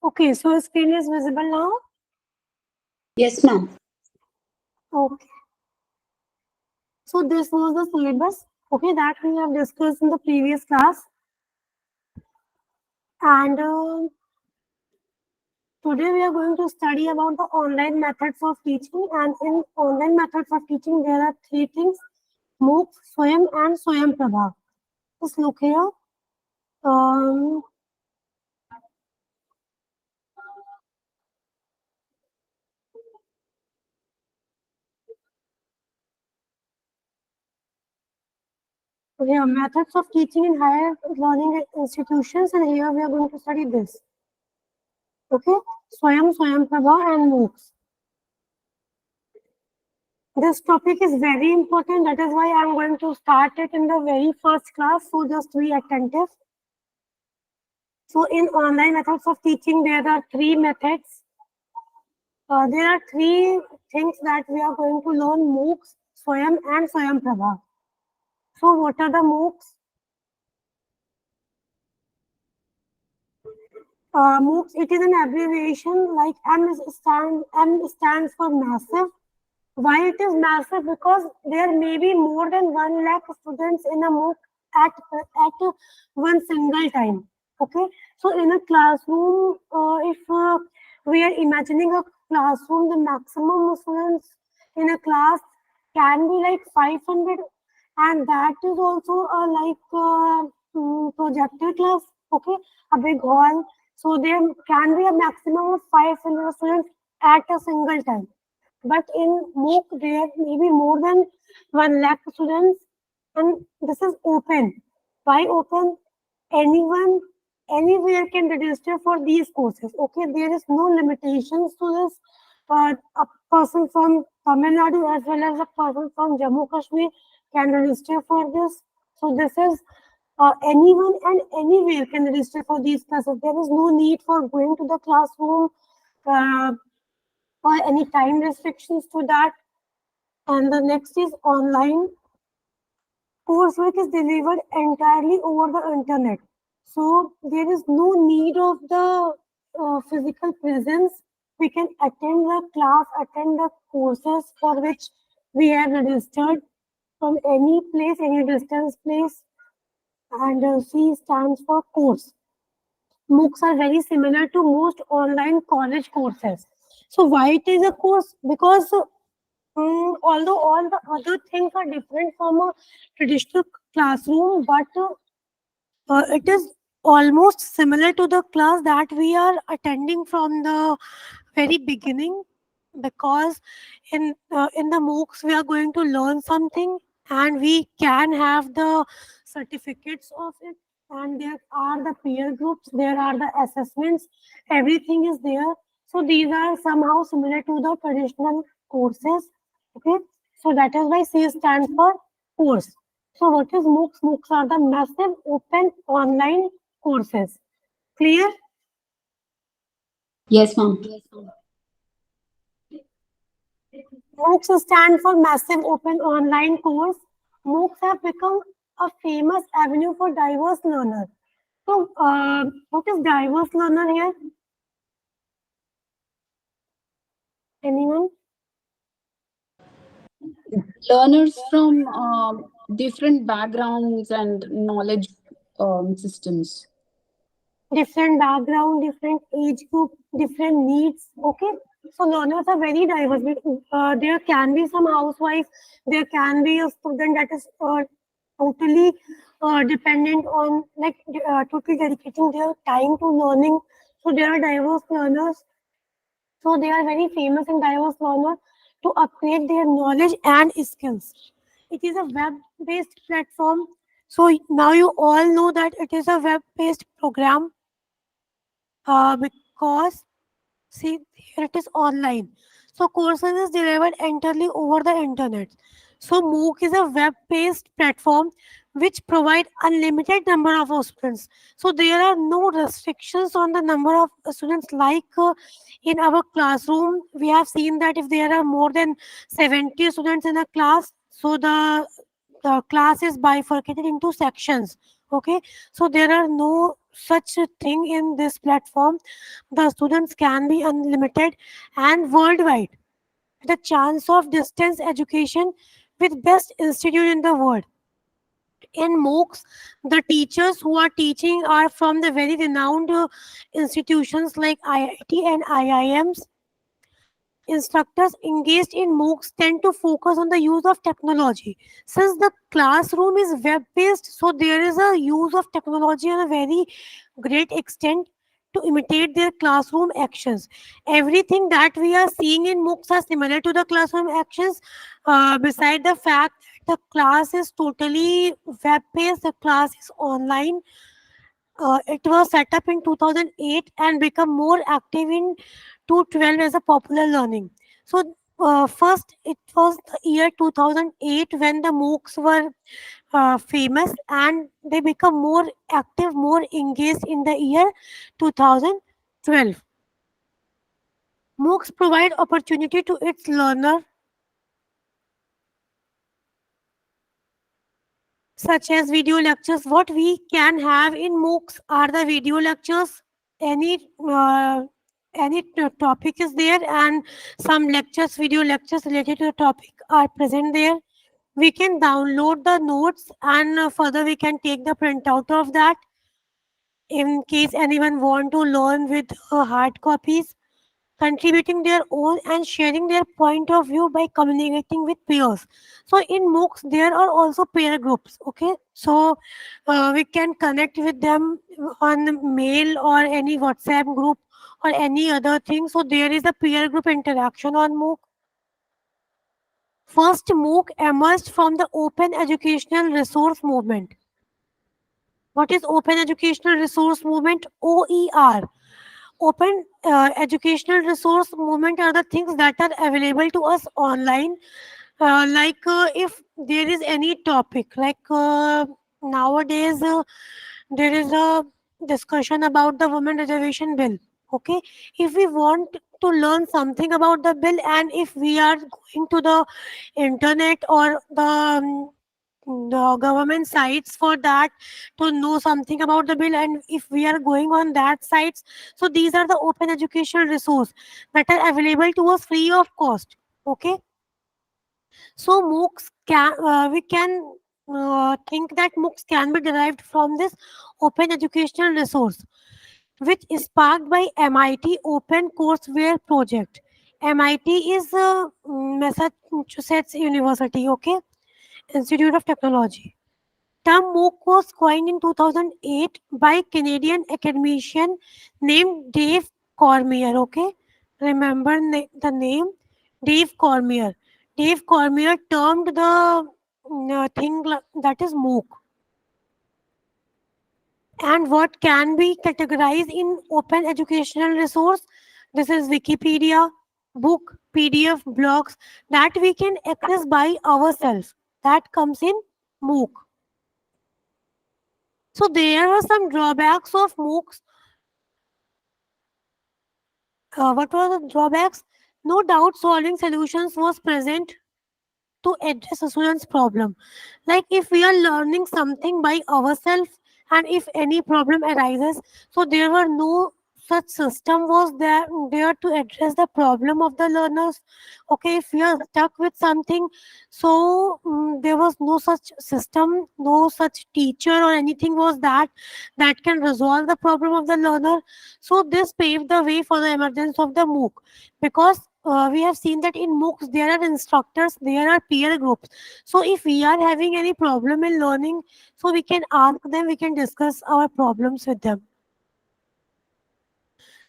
Okay, so screen is visible now? Yes, ma'am. Okay. So this was the syllabus, okay, that we have discussed in the previous class. And today we are going to study about the online methods of teaching. And in online methods of teaching, there are three things: MOOC, Swayam, and Swayam Prabha. Just look here. Here, methods of teaching in higher learning institutions, and here we are going to study this. Okay, Swayam, Swayam Prabha, and MOOCs. This topic is very important. That is why I am going to start it in the very first class. So just be attentive. So in online methods of teaching, there are three methods. There are three things that we are going to learn: MOOCs, Swayam, and Swayam Prabha. So what are the MOOCs? MOOCs, it is an abbreviation like M stands for massive. Why it is massive? Because there may be more than 1 lakh students in a MOOC at one single time. Okay, so in a classroom, if we are imagining a classroom, the maximum students in a class can be like 500, and that is also projector class. Okay, a big hall. So there can be a maximum of 500 students at a single time. But in MOOC, there may be more than 1 lakh students, and this is open. Why open? Anyone, anywhere can register for these courses. Okay, there is no limitations to this. A person from Tamil Nadu as well as a person from Jammu Kashmir can register for this. So this is anyone and anywhere can register for these classes. There is no need for going to the classroom or any time restrictions to that. And the next is online coursework is delivered entirely over the internet. So there is no need of the physical presence. We can attend the class, attend the courses for which we have registered from any place, any distance place. And C stands for course. MOOCs are very similar to most online college courses. So why it is a course? Because although all the other things are different from a traditional classroom, but it is almost similar to the class that we are attending from the very beginning. Because in the MOOCs we are going to learn something, and we can have the certificates of it, and there are the peer groups, there are the assessments, everything is there. So these are somehow similar to the traditional courses. Okay, so that is why C stands for course. So what is MOOCs? MOOCs are the massive open online courses. Clear? Yes, ma'am. MOOCs stand for Massive Open Online Course. MOOCs have become a famous avenue for diverse learners. So, what is diverse learner here? Anyone? Learners from different backgrounds and knowledge systems. Different background, different age group, different needs. Okay, so learners are very diverse. There can be some housewife, there can be a student that is totally dependent on, like, totally dedicating their time to learning. So there are diverse learners. So they are very famous and diverse learners to upgrade their knowledge and skills. It is a web-based platform. So now you all know that it is a web-based program because see here it is online. So courses is delivered entirely over the internet. So MOOC is a web-based platform which provide unlimited number of students. So there are no restrictions on the number of students like in our classroom. We have seen that if there are more than 70 students in a class, so the class is bifurcated into sections. Okay, so there are no such a thing in this platform. The students can be unlimited and worldwide. The chance of distance education with best institute in the world. In MOOCs, the teachers who are teaching are from the very renowned institutions like IIT and IIMs. Instructors engaged in MOOCs tend to focus on the use of technology. Since the classroom is web based, so there is a use of technology on a very great extent to imitate their classroom actions. Everything that we are seeing in MOOCs are similar to the classroom actions, beside the fact that the class is totally web based, the class is online. It was set up in 2008 and become more active in 2012 as a popular learning. So, first, it was the year 2008 when the MOOCs were famous, and they become more active, more engaged in the year 2012. MOOCs provide opportunity to its learner, such as video lectures. What we can have in MOOCs are the video lectures. Any uh, any topic is there, and some lectures, video lectures related to the topic are present there. We can download the notes, and further we can take the printout of that in case anyone want to learn with hard copies, contributing their own and sharing their point of view by communicating with peers. So in MOOCs, there are also peer groups. Okay, so we can connect with them on mail or any WhatsApp group or any other thing. So there is a peer group interaction on MOOC. First MOOC emerged from the Open Educational Resource Movement. What is Open Educational Resource Movement? OER. Open educational resource movement are the things that are available to us online. If there is any topic, nowadays there is a discussion about the women reservation bill. Okay, if we want to learn something about the bill, and if we are going to the internet or the government sites for that to know something about the bill, and if we are going on that sites, so these are the open educational resource that are available to us free of cost. Okay, so MOOCs can we can think that MOOCs can be derived from this open educational resource, which is sparked by MIT Open Courseware project. MIT is Massachusetts University. Okay, Institute of Technology. Term MOOC was coined in 2008 by Canadian academician named Dave Cormier. Okay, remember the name Dave Cormier. Dave Cormier termed the that is MOOC. And what can be categorized in open educational resource? This is Wikipedia, book, PDF, blogs that we can access by ourselves. That comes in MOOC. So there were some drawbacks of MOOCs. What were the drawbacks? No doubt solving solutions was present to address a student's problem. Like if we are learning something by ourselves, and if any problem arises, so there were no such system was there to address the problem of the learners. Okay, if we are stuck with something, so there was no such system, no such teacher or anything was that can resolve the problem of the learner. So this paved the way for the emergence of the MOOC, because we have seen that in MOOCs there are instructors, there are peer groups. So if we are having any problem in learning, so we can ask them, we can discuss our problems with them.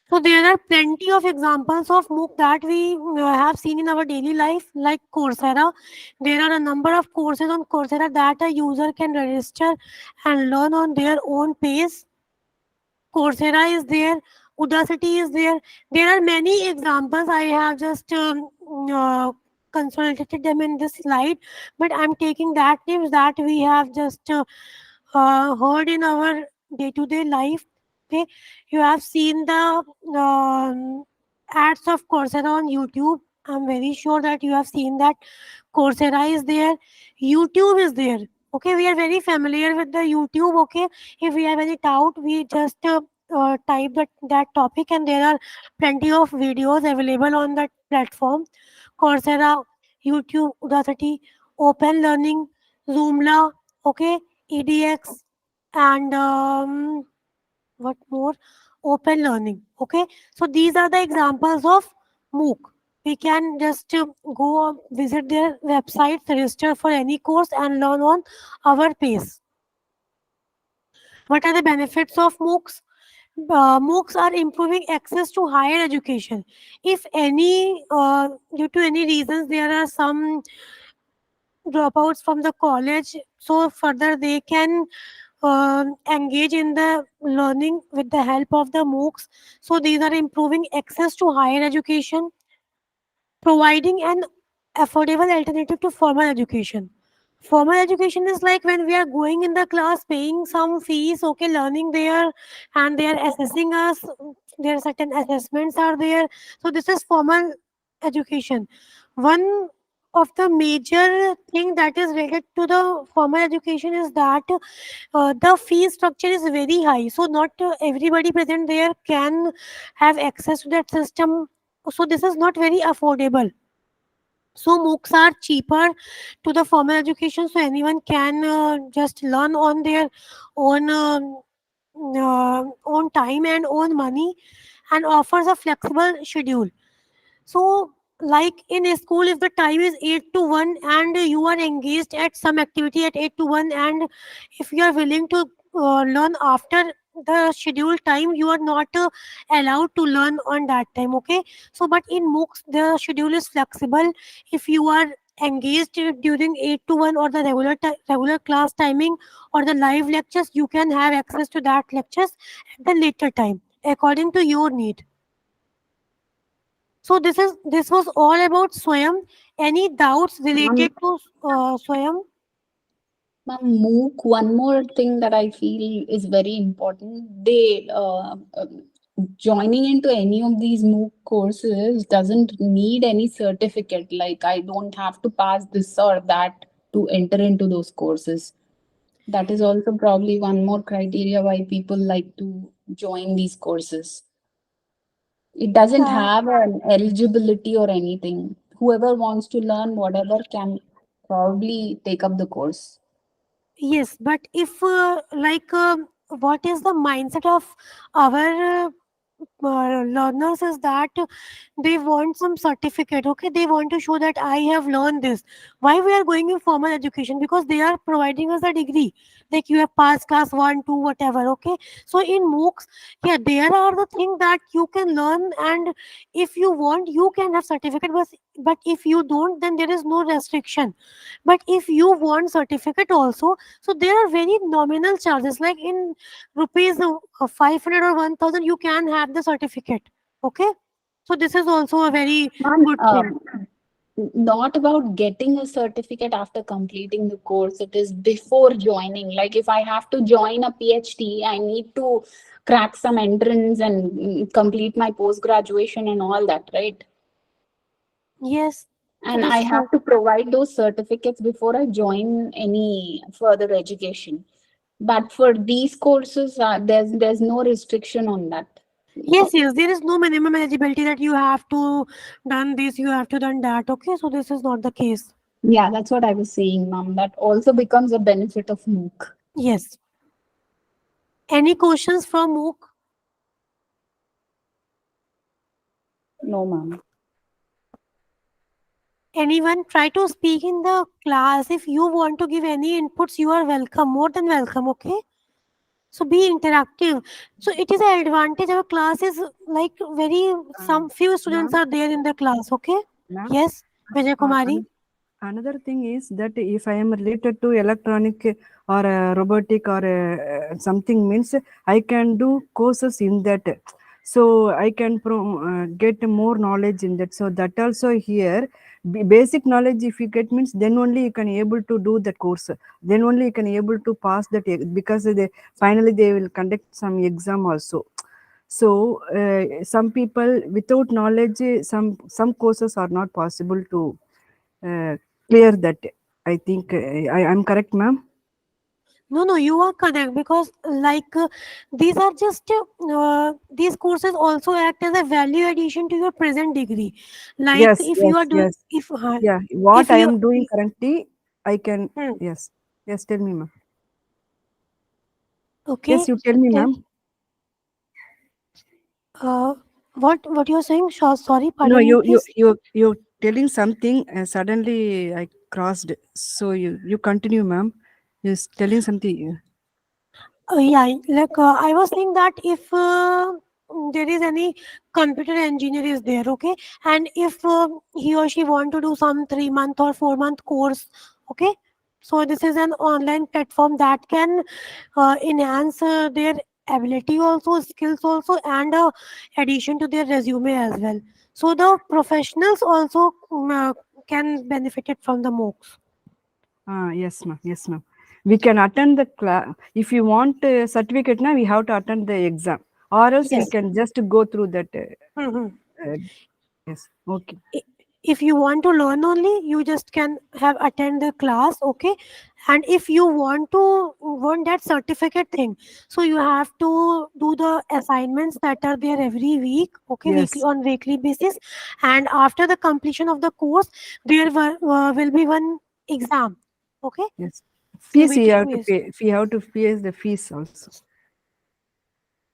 So there are plenty of examples of MOOC that we have seen in our daily life, like Coursera. There are a number of courses on Coursera that a user can register and learn on their own pace. Coursera is there, Udacity is there. There are many examples. I have just consolidated them in this slide, but I'm taking that names that we have just heard in our day-to-day life. Okay, you have seen the ads of Coursera on YouTube. I'm very sure that you have seen that Coursera is there, YouTube is there. Okay, we are very familiar with the YouTube. Okay, if we have any doubt, we just type that topic, and there are plenty of videos available on that platform. Coursera, YouTube, Udacity, Open Learning, Zoomla, okay, EDX, and what more? Open Learning. Okay, so these are the examples of MOOC. We can just go visit their websites, register for any course, and learn on our pace. What are the benefits of MOOCs? MOOCs are improving access to higher education. If any, due to any reasons, there are some dropouts from the college, so further they can engage in the learning with the help of the MOOCs. So these are improving access to higher education, providing an affordable alternative to formal education. Formal education is like when we are going in the class, paying some fees, okay, learning there, and they are assessing us. There are certain assessments are there. So this is formal education. One of the major thing that is related to the formal education is that the fee structure is very high. So not everybody present there can have access to that system. So this is not very affordable. So MOOCs are cheaper to the formal education, so anyone can just learn on their own own time and own money, and offers a flexible schedule. So, like in a school, if the time is 8 to 1 and you are engaged at some activity at 8 to 1, and if you are willing to learn after the scheduled time, you are not allowed to learn on that time. Okay. So, but in MOOCs, the schedule is flexible. If you are engaged during 8 to 1 or the regular class timing or the live lectures, you can have access to that lectures at the later time according to your need. So this was all about Swayam. Any doubts Ma'am, related to Swayam? Ma'am, MOOC, one more thing that I feel is very important. Joining into any of these MOOC courses doesn't need any certificate. Like I don't have to pass this or that to enter into those courses. That is also probably one more criteria why people like to join these courses. It doesn't Uh, have an eligibility or anything. Whoever wants to learn whatever can probably take up the course. yes, but if what is the mindset of our learners is that they want some certificate. Okay, they want to show that I have learned this. Why we are going in formal education? Because they are providing us a degree, like you have passed class 1 2 whatever. Okay, so in MOOCs, yeah, there are the things that you can learn, and if you want you can have certificate, but if you don't, then there is no restriction. But if you want certificate also, so there are very nominal charges, like in rupees 500 or 1000 you can have the certificate. Okay, so this is also a very Ma'am, good thing. not about getting a certificate after completing the course. It is before joining. Like if I have to join a PhD, I need to crack some entrance and complete my post graduation and all that, right? Yes, that And I is true. have to provide those certificates before I join any further education. But for these courses, there's no restriction on that. Yes, there is no minimum eligibility that you have to done this, you have to done that. Okay, so this is not the case. Yeah, that's what I was saying, ma'am. That also becomes a benefit of MOOC. Yes. Any questions from MOOC? No, ma'am. Anyone try to speak in the class? If you want to give any inputs, you are welcome, more than welcome. Okay, so be interactive. So it is an advantage. Our class is like very some few students Ma'am, are there in the class. Okay. ma'am, Yes, Vijay Kumari. another thing is that if I am related to electronic or robotic or something means I can do courses in that. So I can get more knowledge in that. So that also here, basic knowledge if you get means then only you can able to do that course. Then only you can able to pass that because they finally they will conduct some exam also. So some people without knowledge, some courses are not possible to uh, clear that. I think I'm correct, ma'am. No, you are correct because these are just these courses also act as a value addition to your present degree. Like Yes, if you are yes, doing yes. Yeah, if what I you am doing currently, I can. hmm, Yes, yes. Tell me, ma'am. okay. Yes, you tell me, eh, ma'am. Uh, what you're saying? Sorry, No, pardon me, please. you're telling something. Suddenly, I crossed. So you continue, ma'am. You're telling something. Yeah, I was saying that if there is any computer engineer is there, okay, and if he or she want to do some 3 month or 4 month course, okay, so this is an online platform that can enhance their ability also, skills also, and addition to their resume as well. So the professionals also can benefit it from the MOOCs. Yes, ma'am. Yes, ma'am. We can attend the class. If you want a certificate, now we have to attend the exam, or else we Yes. can just go through that. Mhm. Uh, yes. Okay. i- if you want to learn only, you just can have attend the class, okay, and if you want that certificate thing, so you have to do the assignments that are there every week, okay, weekly Yes. on weekly basis, and after the completion of the course there will be one exam, okay, Yes. Fees you cbt have to quiz. pay. If you have to pay the fees also.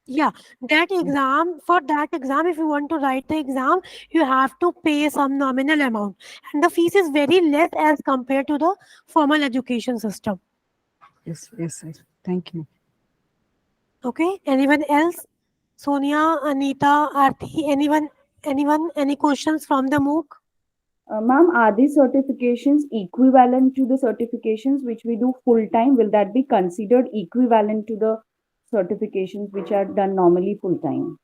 Yeah, that Yes. exam, for that exam, if you want to write the exam, you have to pay some nominal amount. And the fees is very less as compared to the formal education system. Yes. Yes. Yes. Thank you. Okay. Anyone else? Sonia, Anita, Arthi, any questions from the MOOC? Ma'am, are these certifications equivalent to the certifications which we do full time? Will that be considered equivalent to the certifications which are done normally full time?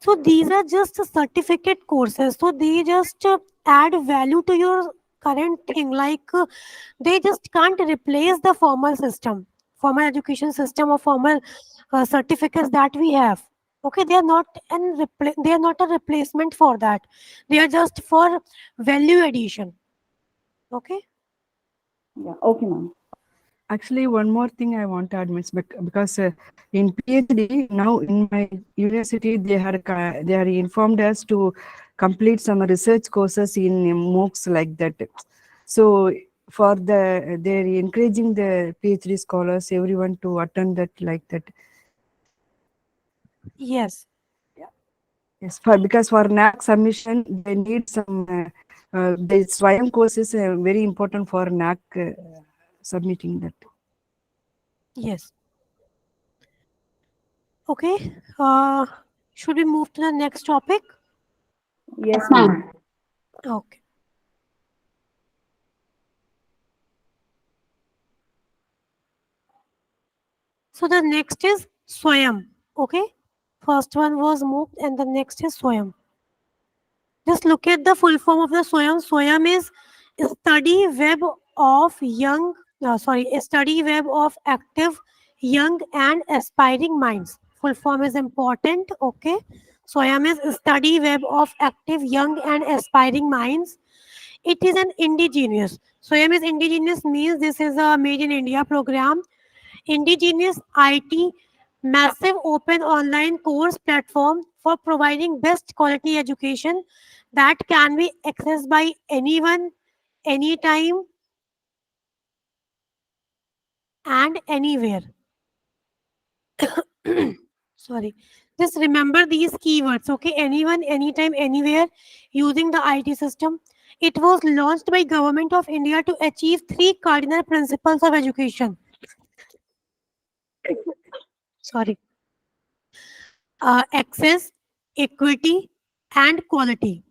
So these are just certificate courses. So they just add value to your current thing. They just can't replace the formal system, formal education system or formal certificates that we have. Okay, they are not a replacement for that. They are just for value addition. Okay. Yeah, okay, ma'am. Actually, one more thing I want to add, Miss, because in PhD now in my university they are informed us to complete some research courses in MOOCs like that. So for they're encouraging the PhD scholars everyone to attend that like that. Yes. Yes, for because for NAC submission they need some the Swayam course is very important for NAC submitting that. Yes. Okay. Should we move to the next topic? Yes, Ma'am. ma'am. Okay. So the next is Swayam. Okay. First one was MOOC and the next is Swayam. Just look at the full form of the Swayam. Swayam is a study web of a study web of active, young and aspiring minds. Full form is important. Okay. Swayam is a study web of active, young and aspiring minds. It is an indigenous. Swayam is indigenous means this is a made in India program. Indigenous IT, massive open online course platform for providing best quality education that can be accessed by anyone, anytime, and anywhere. Sorry. Just remember these keywords, okay? Anyone, anytime, anywhere, using the IT system. It was launched by Government of India to achieve three cardinal principles of education. Sorry. Access, equity, and quality.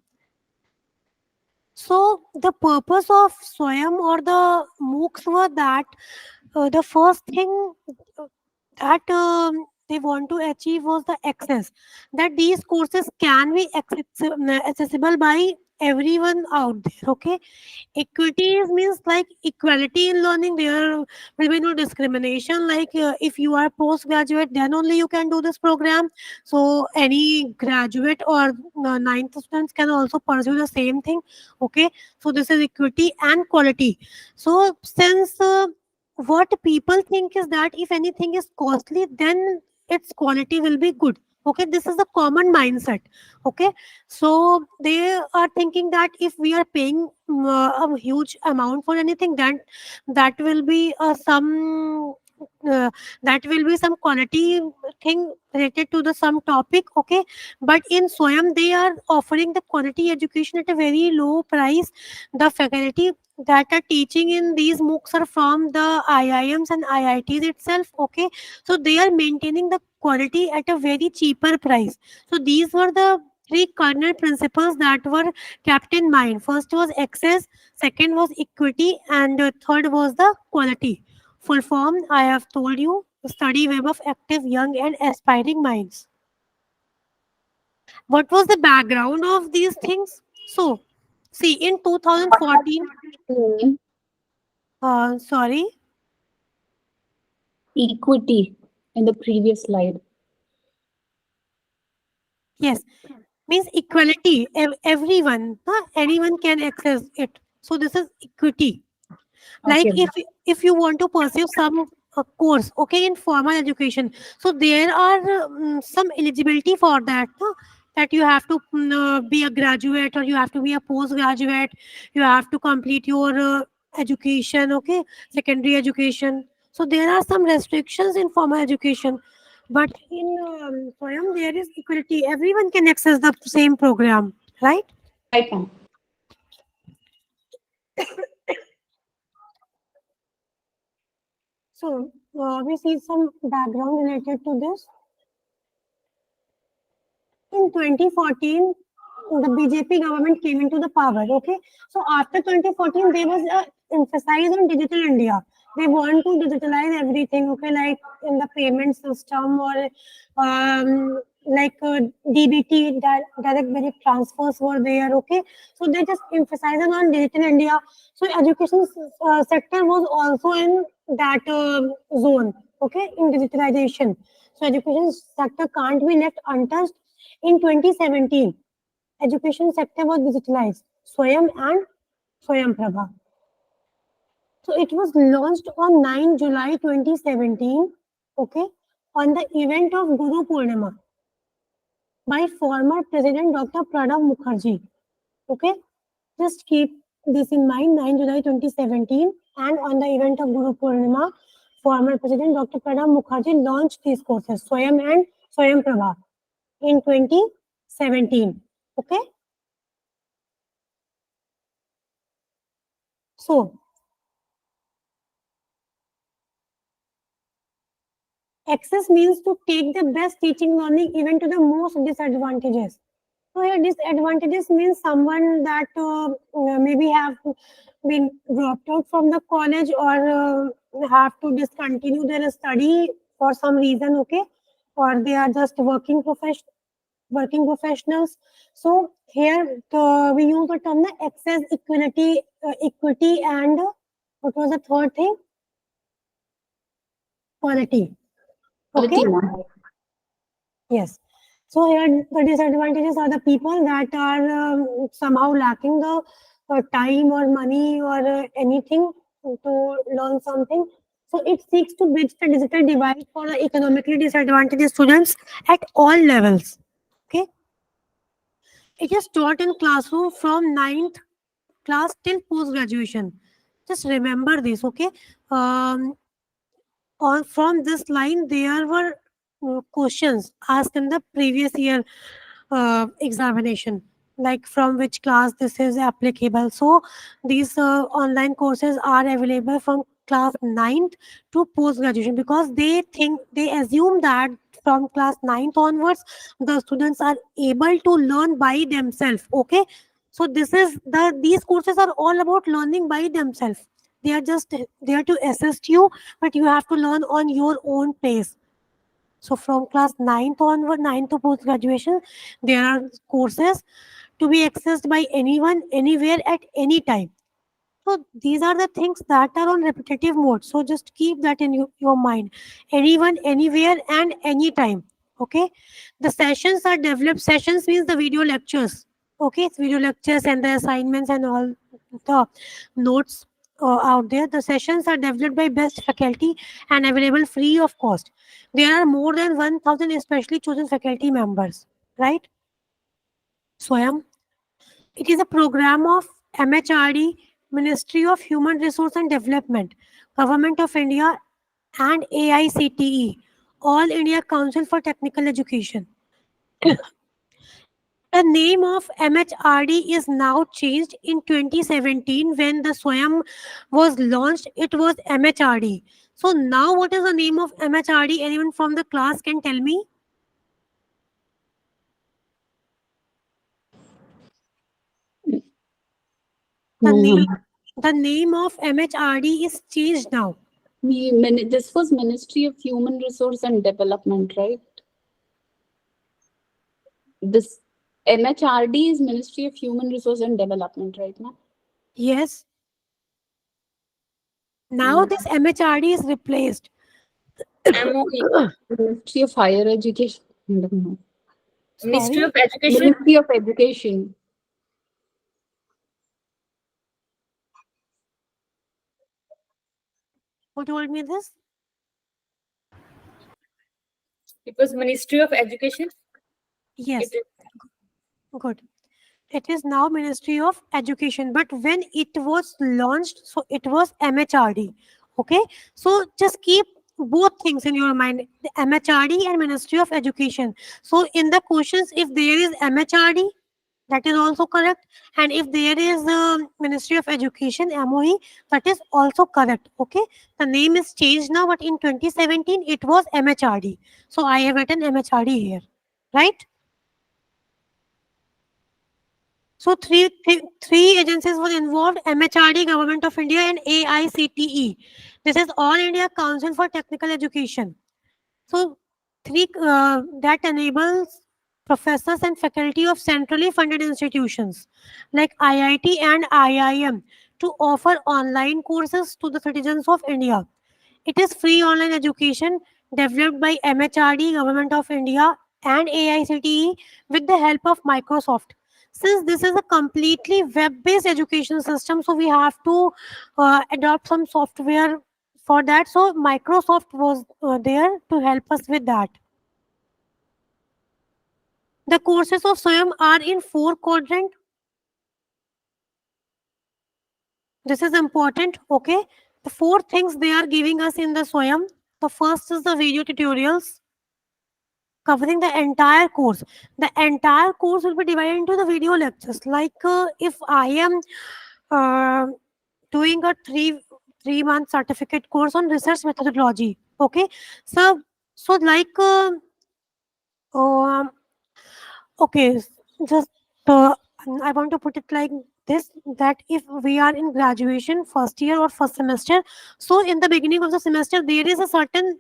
So the purpose of Swayam or the MOOCs were that the first thing that they want to achieve was the access, that these courses can be accessible by everyone out there, okay. Equity means like equality in learning. There will be no discrimination. If you are postgraduate, then only you can do this program. So any graduate or ninth students can also pursue the same thing. Okay. So this is equity and quality. So since what people think is that if anything is costly, then its quality will be good. Okay, this is a common mindset. Okay, so they are thinking that if we are paying a huge amount for anything, then that will be some uh, that will be some quality thing related to the some topic. Okay, but in Swayam they are offering the quality education at a very low price. The faculty that are teaching in these MOOCs are from the IIMs and IITs itself. Okay, so they are maintaining the quality at a very cheaper price. So these were the three cardinal principles that were kept in mind. First was access, second was equity, and third was the quality. Full form, I have told you, study web of active young and aspiring minds. What was the background of these things? So see, in 2014, Hmm. sorry. Equity in the previous slide. Yes, means equality. Everyone, anyone can access it. So this is equity. Like Okay. if you want to pursue some course, okay, in formal education, so there are some eligibility for that. That you have to be a graduate, or you have to be a postgraduate. You have to complete your education. Okay, secondary education. So there are some restrictions in formal education. But in Swayam, there is equality. Everyone can access the same program, right? Right now. So we see some background related to this. In 2014, the BJP government came into the power. Okay, so after 2014, there was a emphasis on digital India. They want to digitalize everything. Okay, like in the payment system, or like DBT, direct benefit transfers were there. Okay, so they just emphasized on digital India. So education sector was also in that zone. Okay, in digitalization. So education sector can't be left untouched. In 2017, education sector was digitalized, Swayam and Swayam Prabha. So it was launched on 9 July 2017, okay, on the event of Guru Purnima by former President Dr. Pranab Mukherjee. Okay, just keep this in mind, 9 July 2017, and on the event of Guru Purnima, former President Dr. Pranab Mukherjee launched these courses, Swayam and Swayam Prabha, in 2017. Okay, so access means to take the best teaching learning even to the most disadvantages. So here disadvantages means someone that maybe have been dropped out from the college, or have to discontinue their study for some reason, okay, or they are just working professionals. So here we use the term the access, equity, and what was the third thing? Quality. Okay. Quality, ma'am. Yes. So here the disadvantages are the people that are somehow lacking the time or money or anything to learn something. So it seeks to bridge the digital divide for the economically disadvantaged students at all levels. Okay. It is taught in classroom from ninth class till post graduation. Just remember this, okay? On from this line, there were questions asked in the previous year examination, like from which class this is applicable. So these online courses are available from class ninth to post graduation, because they assume that from class ninth onwards the students are able to learn by themselves. Okay, so these courses are all about learning by themselves. They are just there to assist you, but you have to learn on your own pace. So from class ninth onward, 9th to post graduation, there are courses to be accessed by anyone, anywhere, at any time. So these are the things that are on repetitive mode. So just keep that in your mind. Anyone, anywhere, and anytime. Okay. The sessions are developed. Sessions means the video lectures. Okay, it's video lectures and the assignments and all the notes out there. The sessions are developed by best faculty and available free of cost. There are more than 1,000 especially chosen faculty members, right? Swayam. It is a program of MHRD, Ministry of Human Resource and Development, Government of India, and AICTE, All India Council for Technical Education. The name of MHRD is now changed in 2017 when the Swayam was launched. It was MHRD. So now what is the name of MHRD? Anyone from the class can tell me? The name, the name of MHRD is changed now. This was Ministry of Human Resource and Development, right? This MHRD is Ministry of Human Resource and Development, right now? Yes. Now this MHRD is replaced. Ministry of Higher Education. I don't know. Ministry Sorry? of Education. Ministry of Education. Who told me this? It was Ministry of Education. Yes. It is- Good. It is now Ministry of Education, but when it was launched, so it was MHRD. Okay, so just keep both things in your mind, the MHRD and Ministry of Education. So in the questions, if there is MHRD, that is also correct, and if there is Ministry of Education, MOE, that is also correct. Okay, the name is changed now, but in 2017 it was MHRD. So I have written MHRD here, right? So three agencies were involved: MHRD, Government of India, and AICTE. This is All India Council for Technical Education. So three that enables professors and faculty of centrally funded institutions like IIT and IIM to offer online courses to the citizens of India. It is free online education developed by MHRD, Government of India, and AICTE with the help of Microsoft. Since this is a completely web-based education system, so we have to adopt some software for that. So Microsoft was there to help us with that. The courses of Swayam are in 4 quadrant. This is important. Okay, the 4 things they are giving us in the Swayam. The first is the video tutorials covering the entire course. The entire course will be divided into the video lectures. Like if I am doing a three-month certificate course on research methodology. Okay, so like um, okay, just I want to put it like this, that if we are in graduation first year or first semester, so in the beginning of the semester there is a certain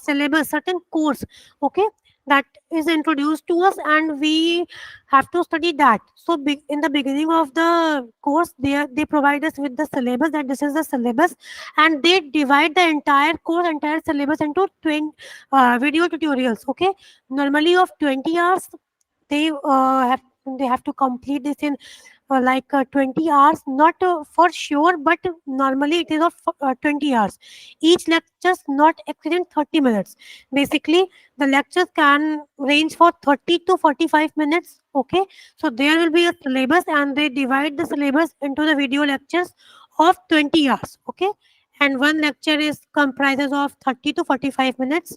syllabus, certain course, okay, that is introduced to us and we have to study that. So in the beginning of the course they provide us with the syllabus, that this is the syllabus, and they divide the entire course, entire syllabus into 20 video tutorials. Okay, normally of 20 hours. They they have to complete this in 20 hours, not for sure, but normally it is of 20 hours. Each lectures not exceeding 30 minutes. Basically the lectures can range for 30 to 45 minutes. Okay, so there will be a syllabus and they divide the syllabus into the video lectures of 20 hours. Okay, and one lecture is comprises of 30 to 45 minutes.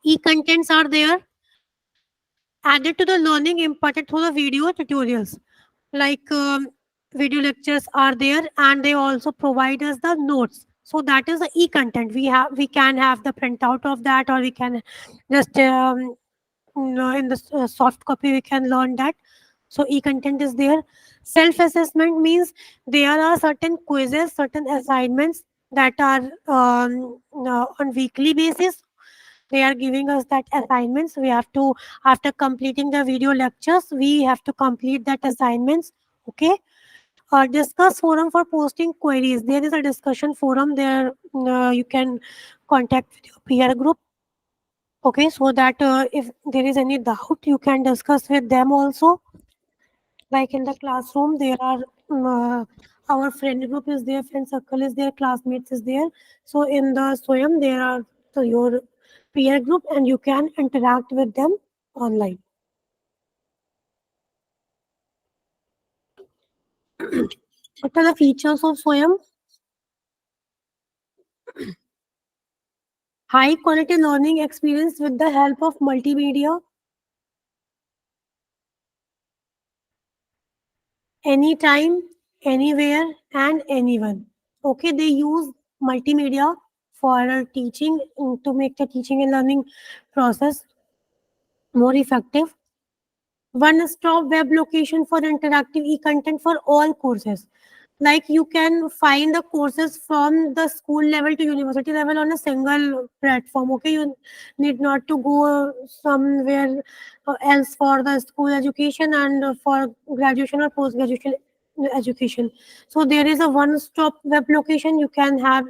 E-contents are there added to the learning imparted through the video tutorials. Like video lectures are there and they also provide us the notes. So that is the e-content. We can have the printout of that, or we can just in the soft copy we can learn that. So e-content is there. Self-assessment means there are certain quizzes, certain assignments that are on weekly basis. They are giving us that assignments. We have to, after completing the video lectures, we have to complete that assignments. Okay, discuss forum for posting queries. There is a discussion forum there. You can contact with your peer group. Okay, so that if there is any doubt, you can discuss with them also. Like in the classroom, there are Our friend group is there, friend circle is there, classmates is there. So in the Swayam, there are your peer group and you can interact with them online. What are the features of Swayam? High quality learning experience with the help of multimedia. Anytime, anywhere, and anyone. Okay, they use multimedia for teaching to make the teaching and learning process more effective. One-stop web location for interactive e-content for all courses. Like you can find the courses from the school level to university level on a single platform. Okay, you need not to go somewhere else for the school education and for graduation or post graduation education. So there is a one stop web location. You can have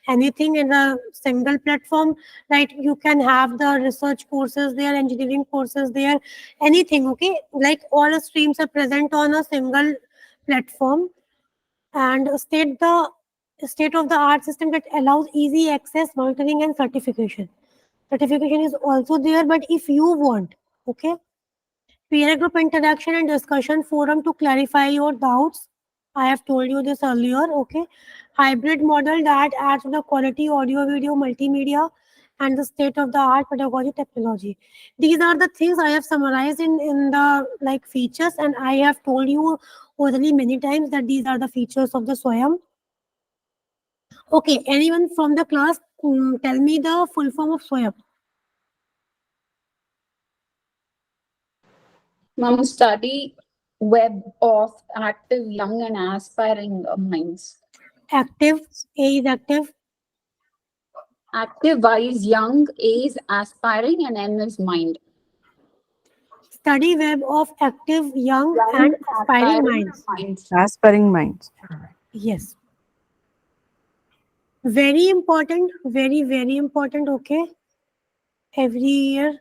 anything in a single platform. Like you can have the research courses there, engineering courses there, anything. Okay, like all the streams are present on a single platform. And state of the art system that allows easy access, monitoring, and certification. Certification is also there, but if you want, okay, peer group interaction and discussion forum to clarify your doubts. I have told you this earlier, okay. Hybrid model that adds the quality audio, video, multimedia, and the state of the art pedagogy technology. These are the things I have summarized in the like features, and I have told you orally many times that these are the features of the Swayam. Okay, anyone from the class, tell me the full form of Swayam. Ma'am, study web of active, young, and aspiring minds. Active, A is active. Active, Y is young, A is aspiring, and M is mind. Study web of active, young, and aspiring minds. Aspiring minds. Yes. Very important, very, very important. Okay. Every year,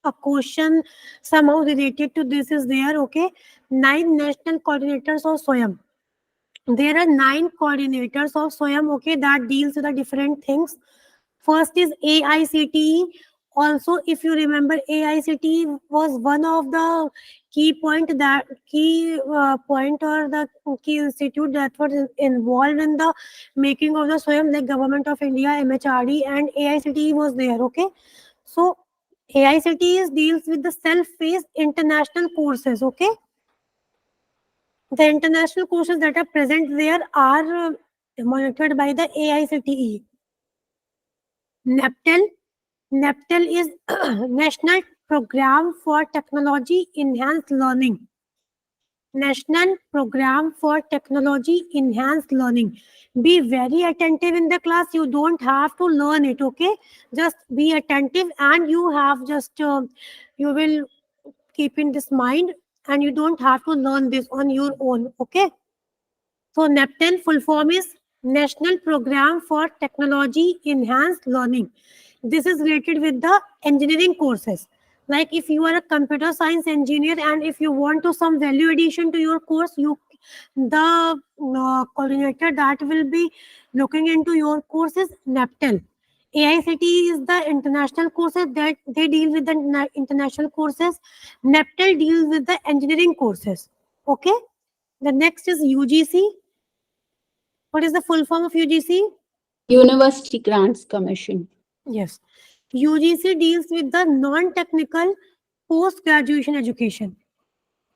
a question somehow related to this is there. Okay. 9 national coordinators of Swayam. There are 9 coordinators of Swayam, okay, that deals with the different things. First is AICTE. Also, if you remember, AICTE was one of the key point or the key institute that was involved in the making of the Swayam, like Government of India, MHRD, and AICTE was there. Okay, so AICTE deals with the self-paced international courses. Okay, the international courses that are present there are monitored by the AICTE. NAPTEL. NAPTEL is National Program for Technology Enhanced Learning. National Program for Technology Enhanced Learning. Be very attentive in the class. You don't have to learn it, okay? Just be attentive and you have just, you will keep in this mind and you don't have to learn this on your own, okay? So NAPTEL full form is National Program for Technology Enhanced Learning. This is related with the engineering courses. Like if you are a computer science engineer and if you want to some value addition to your course, the coordinator that will be looking into your course is NAPTEL. AICTE is the international courses that they deal with the international courses. NAPTEL deals with the engineering courses. Okay. The next is UGC. What is the full form of UGC? University Grants Commission. Yes. UGC deals with the non-technical post-graduation education.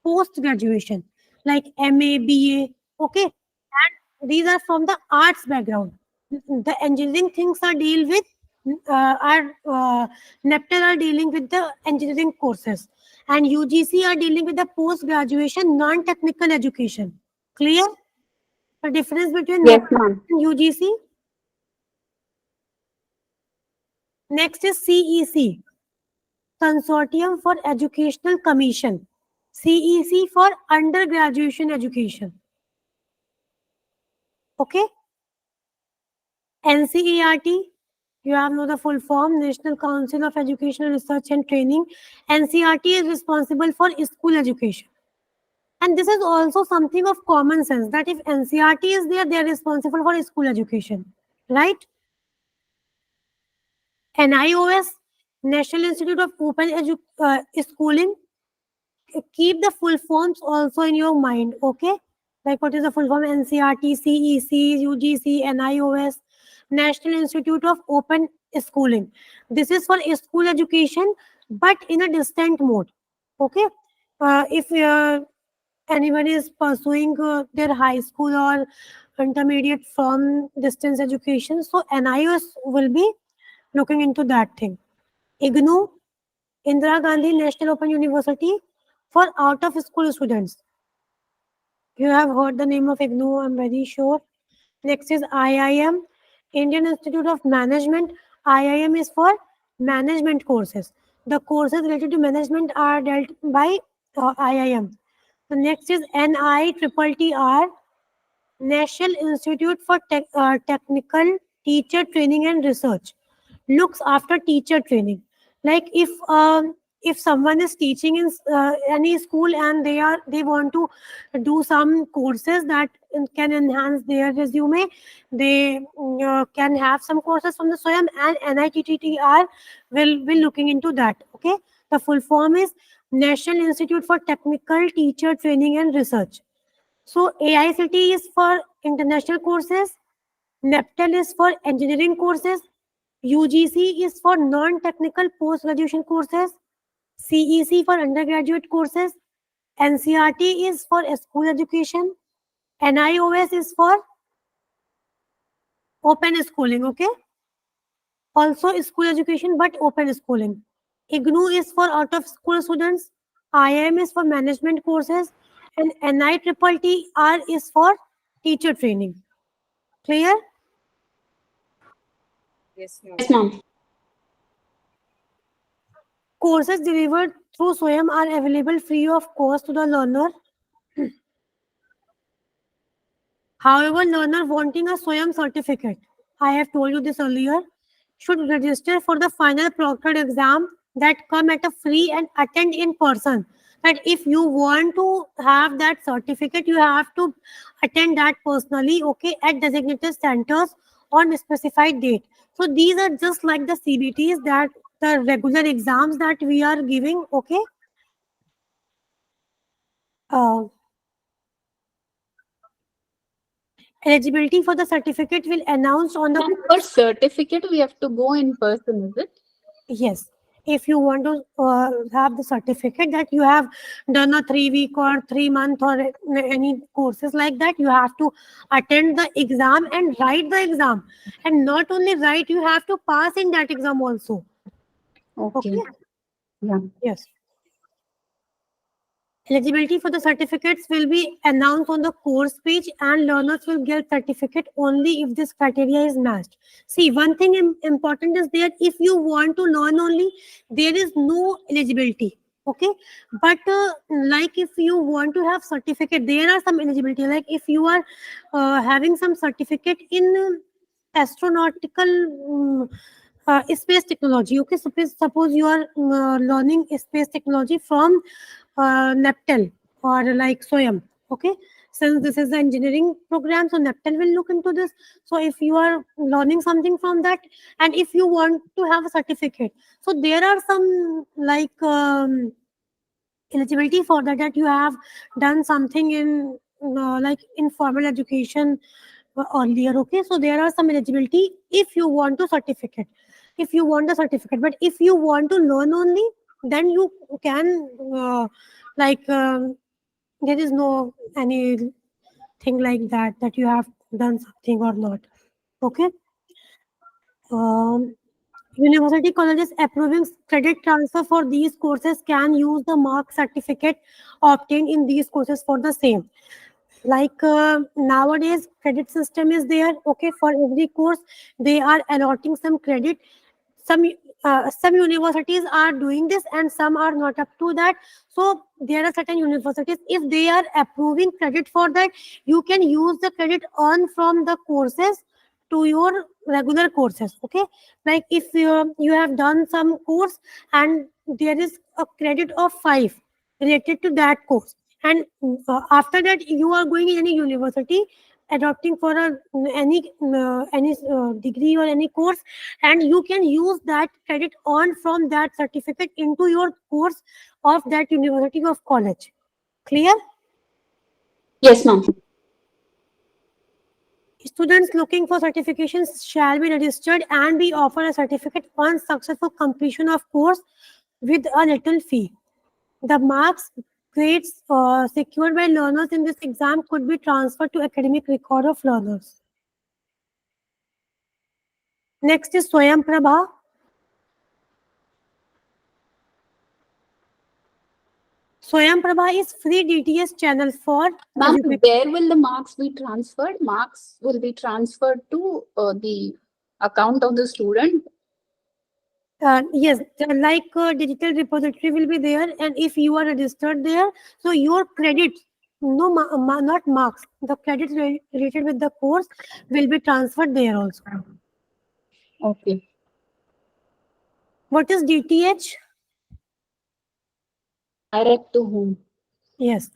Post-graduation, like MA, BA, okay? And these are from the arts background. The engineering things are deal with, NEPTEL are dealing with the engineering courses. And UGC are dealing with the post-graduation non-technical education. Clear? The difference between Yes, NEPTEL ma'am. and UGC? Next is CEC, Consortium for Educational Commission. CEC for undergraduation education. Okay. NCERT, you have know the full form, National Council of Educational Research and Training. NCERT is responsible for school education. And this is also something of common sense that if NCRT is there, they are responsible for school education, right? NIOS, National Institute of Open Schooling, keep the full forms also in your mind, okay? Like what is the full form? NCRT, CEC, UGC, NIOS, National Institute of Open Schooling. This is for school education, but in a distant mode, okay? If anyone is pursuing their high school or intermediate from distance education, so NIOS will be looking into that thing. IGNU, Indira Gandhi National Open University for out of school students. You have heard the name of IGNU, I'm very sure. Next is IIM, Indian Institute of Management. IIM is for management courses. The courses related to management are dealt by IIM. The next is NITTR, National Institute for Technical Teacher Training and Research, looks after teacher training. Like if someone is teaching in any school and they want to do some courses that can enhance their resume, they can have some courses from the SWAYAM, and NITTR will looking into that. Okay, the full form is National Institute for Technical Teacher Training and Research. So AICT is for international courses, NEPTEL is for engineering courses, UGC is for non-technical post-graduation courses, CEC for undergraduate courses, NCRT is for school education, NIOS is for open schooling, okay? Also school education but open schooling. IGNU is for out-of-school students, IIM is for management courses, and NITTR is for teacher training. Clear? Yes, ma'am. Yes, ma'am. Courses delivered through SWAYAM are available free of cost to the learner. However, learner wanting a SWAYAM certificate, I have told you this earlier, should register for the final proctored exam that come at a free and attend in person. That if you want to have that certificate, you have to attend that personally, okay, at designated centers on specified date. So these are just like the CBTs, that the regular exams that we are giving, okay. Eligibility for the certificate will announce on the Ma'am, for certificate, we have to go in person, is it? yes. If you want to have the certificate that you have done a 3 week or 3 month or any courses like that, you have to attend the exam and write the exam. And not only write, you have to pass in that exam also. Okay. Okay. Yeah. Yes. Eligibility for the certificates will be announced on the course page, and learners will get certificate only if this criteria is matched. See, one thing important is that if you want to learn only, there is no eligibility. Okay, but like if you want to have certificate, there are some eligibility. Like if you are having some certificate in astronautical space technology. Okay, suppose you are learning space technology from NEPTEL or like SWAYAM. Okay, since this is the engineering program, so NEPTEL will look into this. So if you are learning something from that, and if you want to have a certificate, so there are some like eligibility for that, that you have done something in like informal education earlier. Okay, so there are some eligibility if you want to certificate, if you want a certificate. But if you want to learn only, then you can like there is no anything like that, that you have done something or not. Okay. University colleges approving credit transfer for these courses can use the mark certificate obtained in these courses for the same. Like nowadays credit system is there. Okay, for every course they are allotting some credit. Some universities are doing this and some are not up to that. So there are certain universities, if they are approving credit for that, you can use the credit earned from the courses to your regular courses. Okay, like if you have done some course and there is a credit of 5 related to that course, And after that, you are going in any university, adopting for any degree or any course, and you can use that credit earned from that certificate into your course of that university of college. Clear? Yes, ma'am. Students looking for certifications shall be registered and be offered a certificate on successful completion of course with a little fee. The marks grades secured by learners in this exam could be transferred to academic record of learners. Next is Swayam Prabha. Swayam Prabha is free DTS channel for Ma'am, education. where will the marks be transferred? Marks will be transferred to the account of the student. Yes, like digital repository will be there, and if you are registered there, so your credits, no, not marks, the credits related with the course will be transferred there also. Okay. What is DTH? Direct to whom? Yes,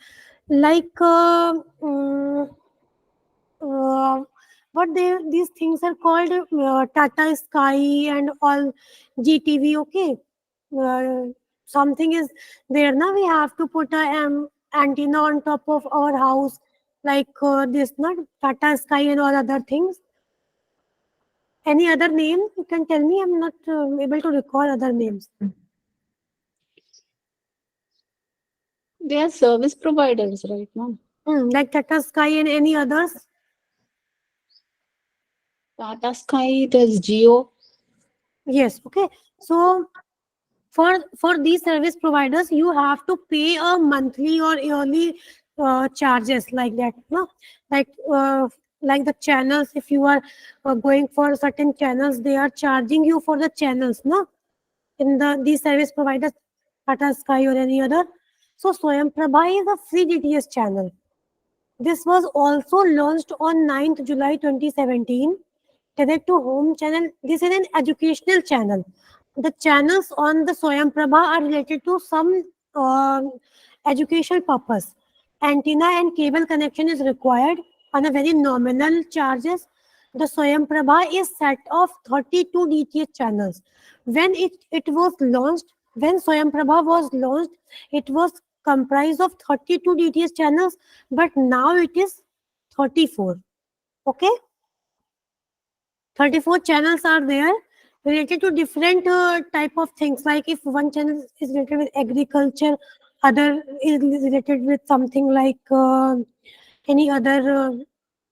like what these things are called Tata Sky and all GTV. Okay, something is there now. We have to put a antenna on top of our house, like this, not Tata Sky and all other things. Any other name you can tell me? I'm not able to recall other names. They are service providers, right, ma'am? Like Tata Sky and any others. Tata Sky, there's Geo. Yes. Okay. So for these service providers, you have to pay a monthly or yearly charges like that. No, like like the channels. If you are going for certain channels, they are charging you for the channels. No, in these service providers, Tata Sky or any other. So Swayam Prabha is a free DTS channel. This was also launched on 9th July 2017. Direct to Home channel. This is an educational channel. The channels on the Swayam Prabha are related to some educational purpose. Antenna and cable connection is required on a very nominal charges. The Swayam Prabha is set of 32 DTH channels. When it was launched, when Swayam Prabha was launched, it was comprised of 32 DTH channels, but now it is 34. Okay? 34 channels are there related to different type of things. Like if one channel is related with agriculture, other is related with something like any other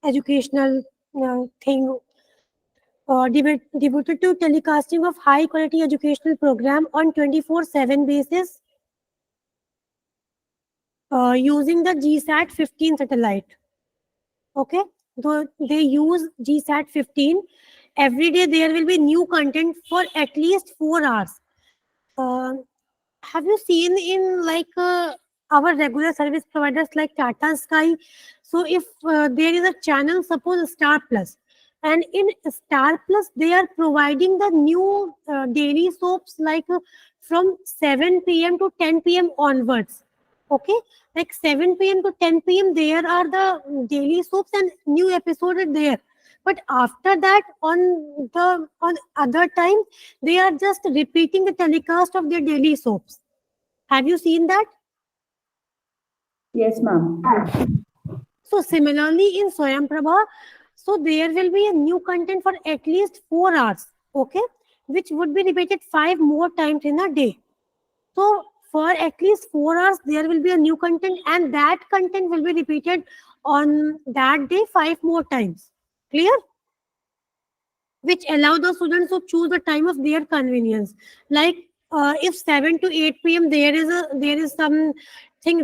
educational thing, devoted to telecasting of high quality educational program on 24/7 basis using the GSAT 15 satellite. Okay, so they use GSAT 15. Every day there will be new content for at least 4 hours. Uh, have you seen in like our regular service providers like Tata Sky? So if there is a channel, suppose Star Plus, and in Star Plus they are providing the new daily soaps like from 7 p.m. to 10 p.m. onwards. Okay, like 7 p.m. to 10 p.m. there are the daily soaps and new episode are there. But after that, on other time, they are just repeating the telecast of their daily soaps. Have you seen that? Yes, ma'am. So similarly in Swayam Prabha, so there will be a new content for at least 4 hours, okay, which would be repeated 5 more times in a day. So for at least 4 hours, there will be a new content, and that content will be repeated on that day 5 more times. Clear? Which allow the students to choose the time of their convenience. Like if 7 to 8 p.m. there is something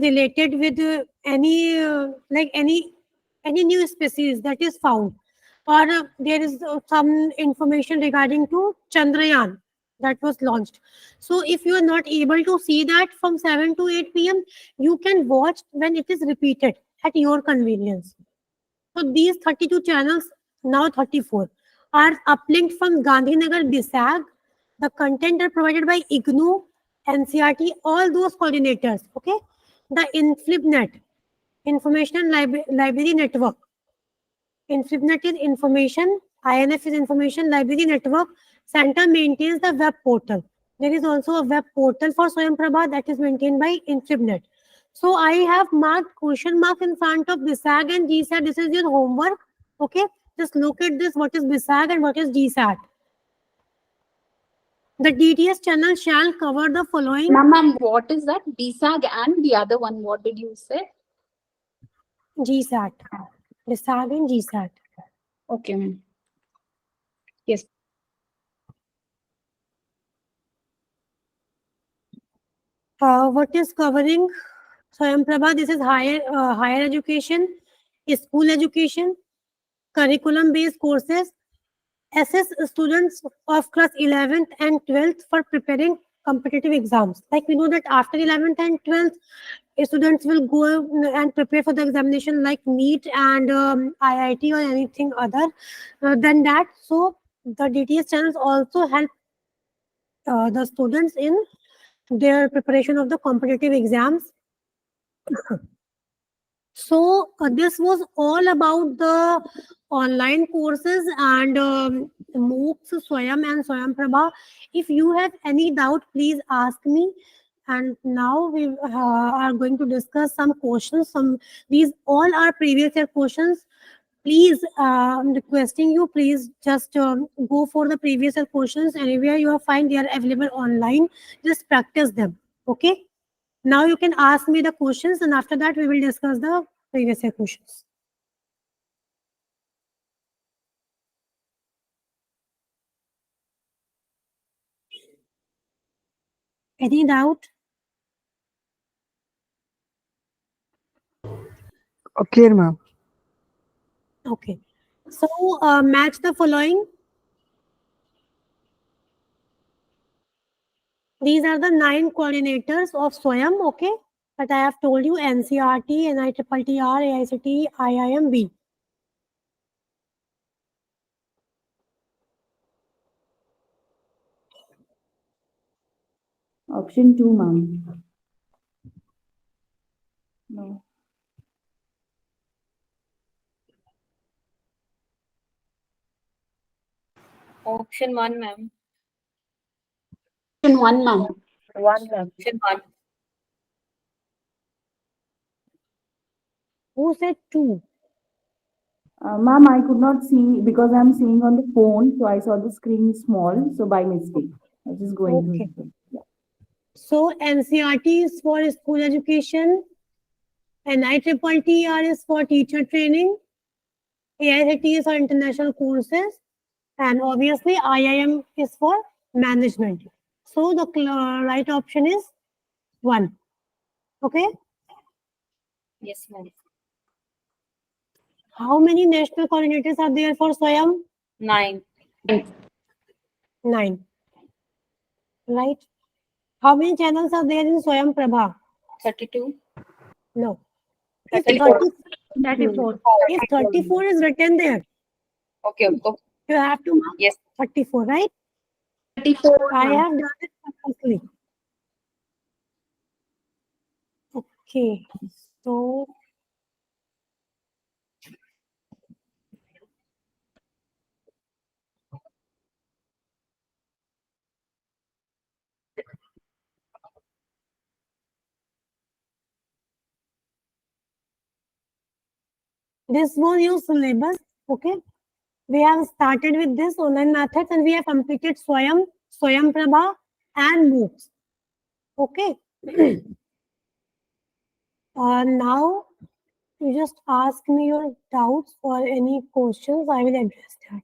related with any like any new species that is found, or there is some information regarding to Chandrayaan that was launched. So if you are not able to see that from 7 to 8 p.m., you can watch when it is repeated at your convenience. So these 32 channels, now 34, are uplinked from Gandhinagar DISAG. The content are provided by IGNOU, NCRT, all those coordinators. Okay. the InflipNet, Information Library Network. InflipNet is information, INF is Information Library Network. Center maintains the web portal. There is also a web portal for Swayamprabha that is maintained by InflipNet. So I have marked question mark in front of BISAG and GSAT. This is your homework. Okay, just look at this. What is BISAG and what is GSAT? The DTS channel shall cover the following. Ma'am, what is that? BSAG and the other one, what did you say? GSAT. BISAG and GSAT. Okay, ma'am. Yes. What is covering Swayamprabha? This is higher education, school education, curriculum-based courses, assess students of class 11th and 12th for preparing competitive exams. Like we know that after 11th and 12th, students will go and prepare for the examination like NEET and IIT or anything other than that. So the DTS channels also help the students in their preparation of the competitive exams. So this was all about the online courses and MOOCs, Swayam and Swayamprabha. If you have any doubt, please ask me. And now we are going to discuss some questions. These all are previous year questions. Please, I'm requesting you, please just go for the previous year questions. Anywhere you find they are available online, just practice them. Okay. Now you can ask me the questions, and after that we will discuss the previous year questions. Any doubt? Okay, ma'am. Okay. So match the following. These are the 9 coordinators of Swayam, okay? But I have told you NCRT, NITTR, AICT, IIMB. Option 2, ma'am. No. Option 1, ma'am. Option 1, ma'am. 1, ma'am. Option 1. Who said 2? Ma'am, I could not see because I'm seeing on the phone, so I saw the screen small, so by mistake. I was just going Okay. to. Yeah. So NCRT is for school education, NITTR is for teacher training, AICT is for international courses, and obviously IIM is for management. So the right option is 1. Okay. Yes, ma'am. How many national coordinators are there for Swayam? 9. 9. Right. How many channels are there in Swayamprabha? 32. No. If 34. 34. If 34 is written there, Okay, okay. you have to mark Yes. 34, right? 34, I ma'am. have done it purposely. Okay. So this was your syllabus. Okay. We have started with this online methods and we have completed Swayam, Swayamprabha and MOOCs. Okay. Now you just ask me your doubts or any questions. I will address that.